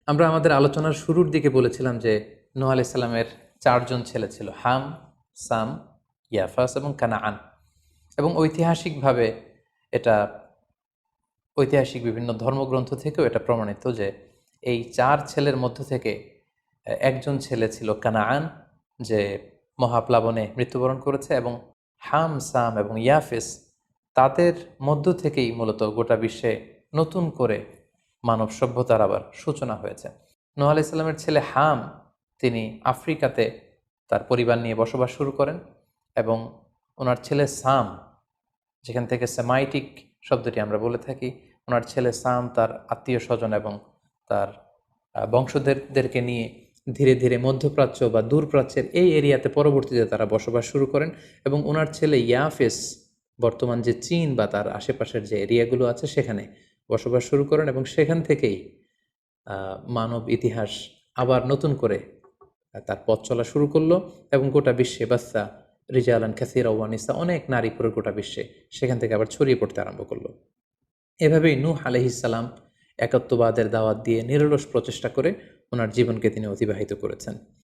আমরা আমাদের আলোচনার শুরুর দিকে বলেছিলাম যে নূহ আলাইহিস সালামের ৪ জন ছেলে ছিল, হাম, সাম, ইয়াফাস এবং কানাআন। এবং ঐতিহাসিকভাবে এটা ঐতিহাসিক বিভিন্ন ধর্মগ্রন্থ থেকেও এটা প্রমাণিত যে এই ৪ ছেলের মধ্য থেকে একজন ছেলে ছিল কানাআন, যে মহাপ্লাবনে মৃত্যুবরণ করেছে, এবং হাম, সাম এবং ইয়াফেস, তাদের মধ্য থেকেই মূলত গোটা বিশ্বে নতুন করে মানব সভ্যতার আবার সূচনা হয়েছে। নূহ আলাইহিস সালামের ছেলে হাম, তিনি আফ্রিকাতে তার পরিবার নিয়ে বসবাস শুরু করেন, এবং ওনার ছেলে সাম, যেখান থেকে সেমাইটিক শব্দটি আমরা বলে থাকি, ওনার ছেলে সাম তার আত্মীয় স্বজন এবং তার বংশধরদেরকে নিয়ে ধীরে ধীরে মধ্যপ্রাচ্য বা দূরপ্রাচ্যের এই এরিয়াতে পরবর্তীতে তারা বসবাস শুরু করেন। এবং ওনার ছেলে ইয়াফেস বর্তমান যে চীন বা তার আশেপাশের যে এরিয়াগুলো আছে সেখানে বসবাস শুরু করেন, এবং সেখান থেকেই মানব ইতিহাস আবার নতুন করে তার পথ চলা শুরু করলো, এবং গোটা বিশ্বে বাচ্চা রিজালান কাসীরা ওয়া নিসা, অনেক নারী পুরো গোটা বিশ্বে সেখান থেকে আবার ছড়িয়ে পড়তে আরম্ভ করলো। এভাবেই নূহ আলাইহিস সালাম একাত্মবাদের দাওয়াত দিয়ে নিরলস প্রচেষ্টা করে ওনার জীবনকে তিনি অতিবাহিত করেছেন।